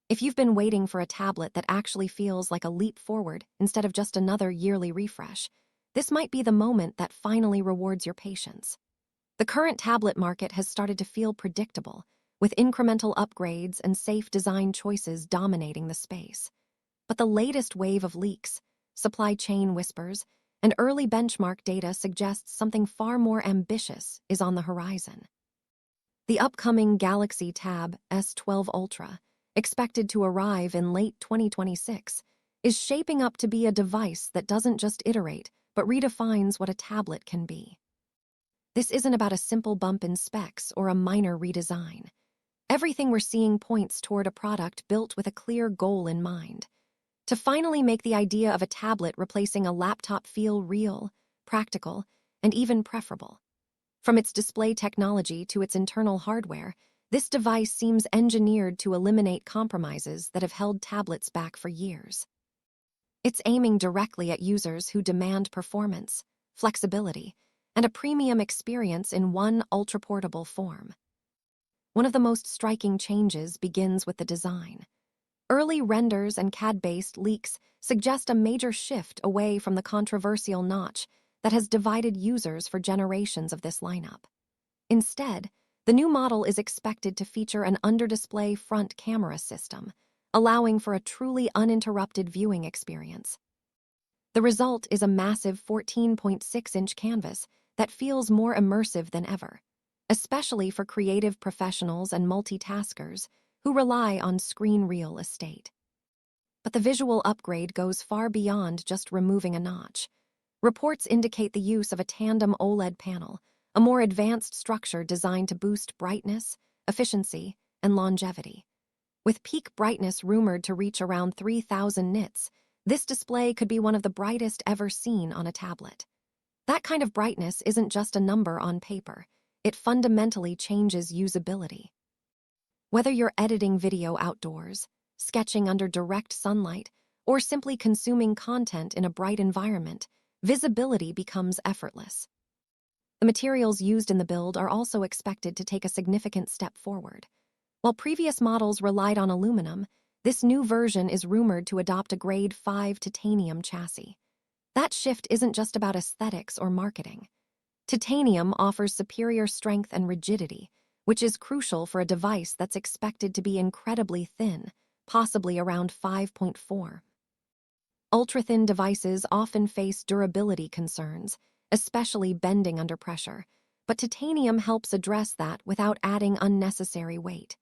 If you've been waiting for a tablet that actually feels like a leap forward instead of just another yearly refresh, this might be the moment that finally rewards your patience. The current tablet market has started to feel predictable, with incremental upgrades and safe design choices dominating the space. But the latest wave of leaks, supply chain whispers, and early benchmark data suggests something far more ambitious is on the horizon. The upcoming Galaxy Tab S12 Ultra, expected to arrive in late 2026, is shaping up to be a device that doesn't just iterate, but redefines what a tablet can be. This isn't about a simple bump in specs or a minor redesign. Everything we're seeing points toward a product built with a clear goal in mind: to finally make the idea of a tablet replacing a laptop feel real, practical, and even preferable. From its display technology to its internal hardware, this device seems engineered to eliminate compromises that have held tablets back for years. It's aiming directly at users who demand performance, flexibility, and a premium experience in one ultra-portable form. One of the most striking changes begins with the design. Early renders and CAD-based leaks suggest a major shift away from the controversial notch that has divided users for generations of this lineup. Instead, the new model is expected to feature an under-display front camera system, allowing for a truly uninterrupted viewing experience. The result is a massive 14.6-inch canvas that feels more immersive than ever, especially for creative professionals and multitaskers who rely on screen real estate. But the visual upgrade goes far beyond just removing a notch. Reports indicate the use of a tandem OLED panel, a more advanced structure designed to boost brightness, efficiency, and longevity. With peak brightness rumored to reach around 3,000 nits, this display could be one of the brightest ever seen on a tablet. That kind of brightness isn't just a number on paper. It fundamentally changes usability. Whether you're editing video outdoors, sketching under direct sunlight, or simply consuming content in a bright environment, visibility becomes effortless. The materials used in the build are also expected to take a significant step forward. While previous models relied on aluminum, this new version is rumored to adopt a Grade 5 titanium chassis. That shift isn't just about aesthetics or marketing. Titanium offers superior strength and rigidity, which is crucial for a device that's expected to be incredibly thin, possibly around 5.4. Ultra-thin devices often face durability concerns, especially bending under pressure, but titanium helps address that without adding unnecessary weight.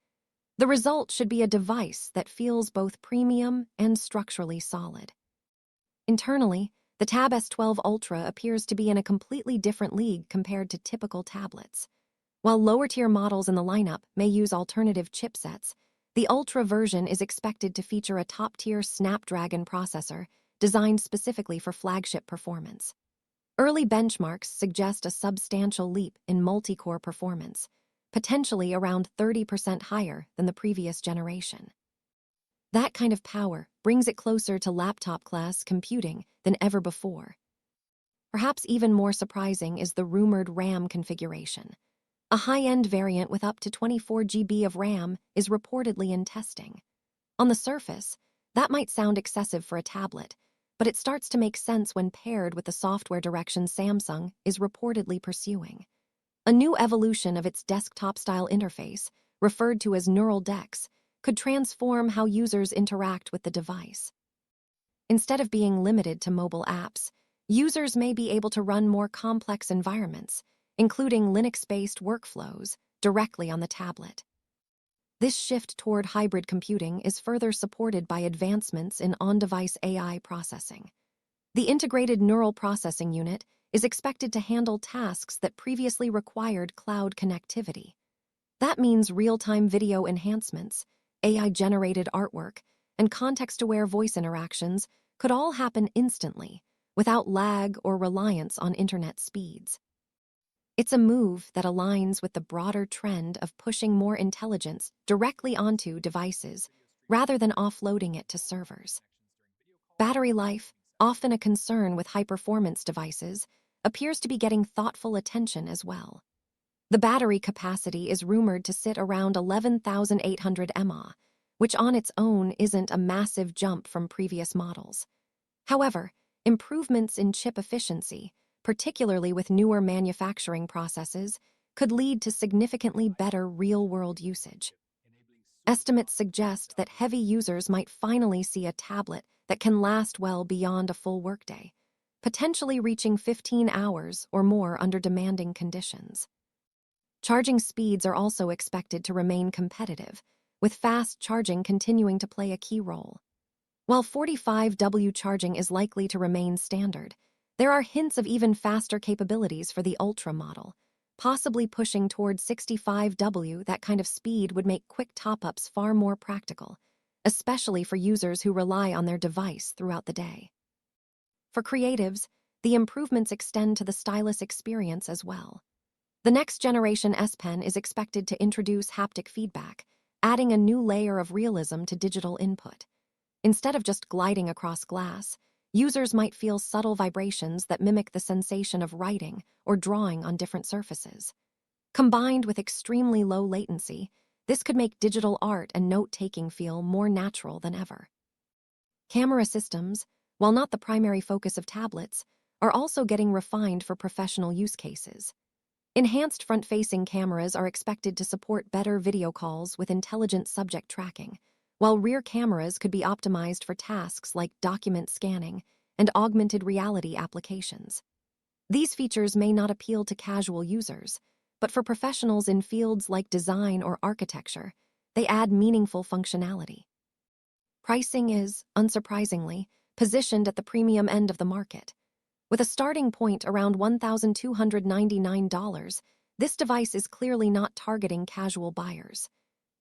The result should be a device that feels both premium and structurally solid. Internally, the Tab S12 Ultra appears to be in a completely different league compared to typical tablets. While lower-tier models in the lineup may use alternative chipsets, the Ultra version is expected to feature a top-tier Snapdragon processor designed specifically for flagship performance. Early benchmarks suggest a substantial leap in multi-core performance, potentially around 30% higher than the previous generation. That kind of power brings it closer to laptop-class computing than ever before. Perhaps even more surprising is the rumored RAM configuration. A high-end variant with up to 24 GB of RAM is reportedly in testing. On the surface, that might sound excessive for a tablet, but it starts to make sense when paired with the software direction Samsung is reportedly pursuing. A new evolution of its desktop-style interface, referred to as Neural DeX, could transform how users interact with the device. Instead of being limited to mobile apps, users may be able to run more complex environments, including Linux-based workflows, directly on the tablet. This shift toward hybrid computing is further supported by advancements in on-device AI processing. The integrated neural processing unit is expected to handle tasks that previously required cloud connectivity. That means real-time video enhancements, AI-generated artwork, and context-aware voice interactions could all happen instantly, without lag or reliance on internet speeds. It's a move that aligns with the broader trend of pushing more intelligence directly onto devices, rather than offloading it to servers. Battery life, often a concern with high-performance devices, appears to be getting thoughtful attention as well. The battery capacity is rumored to sit around 11,800 mAh, which on its own isn't a massive jump from previous models. However, improvements in chip efficiency, particularly with newer manufacturing processes, could lead to significantly better real-world usage. Estimates suggest that heavy users might finally see a tablet that can last well beyond a full workday, potentially reaching 15 hours or more under demanding conditions. Charging speeds are also expected to remain competitive, with fast charging continuing to play a key role. While 45W charging is likely to remain standard, there are hints of even faster capabilities for the Ultra model, possibly pushing toward 65W. That kind of speed would make quick top-ups far more practical, especially for users who rely on their device throughout the day. For creatives, the improvements extend to the stylus experience as well. The next generation S Pen is expected to introduce haptic feedback, adding a new layer of realism to digital input. Instead of just gliding across glass, users might feel subtle vibrations that mimic the sensation of writing or drawing on different surfaces. Combined with extremely low latency, this could make digital art and note-taking feel more natural than ever. Camera systems, while not the primary focus of tablets, are also getting refined for professional use cases. Enhanced front-facing cameras are expected to support better video calls with intelligent subject tracking, while rear cameras could be optimized for tasks like document scanning and augmented reality applications. These features may not appeal to casual users, but for professionals in fields like design or architecture, they add meaningful functionality. Pricing is, unsurprisingly, positioned at the premium end of the market. With a starting point around $1,299, this device is clearly not targeting casual buyers.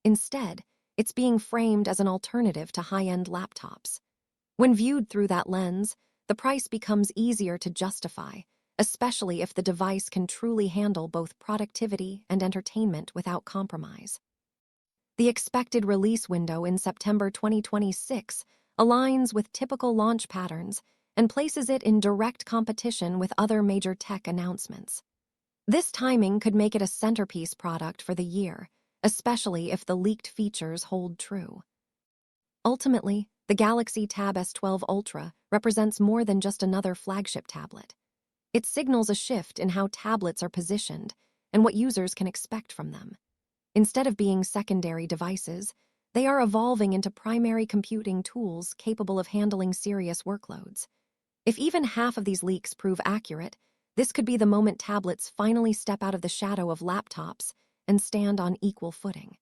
Instead, it's being framed as an alternative to high-end laptops. When viewed through that lens, the price becomes easier to justify, especially if the device can truly handle both productivity and entertainment without compromise. The expected release window in September 2026 aligns with typical launch patterns and places it in direct competition with other major tech announcements. This timing could make it a centerpiece product for the year, especially if the leaked features hold true. Ultimately, the Galaxy Tab S12 Ultra represents more than just another flagship tablet. It signals a shift in how tablets are positioned and what users can expect from them. Instead of being secondary devices, they are evolving into primary computing tools capable of handling serious workloads. If even half of these leaks prove accurate, this could be the moment tablets finally step out of the shadow of laptops and stand on equal footing.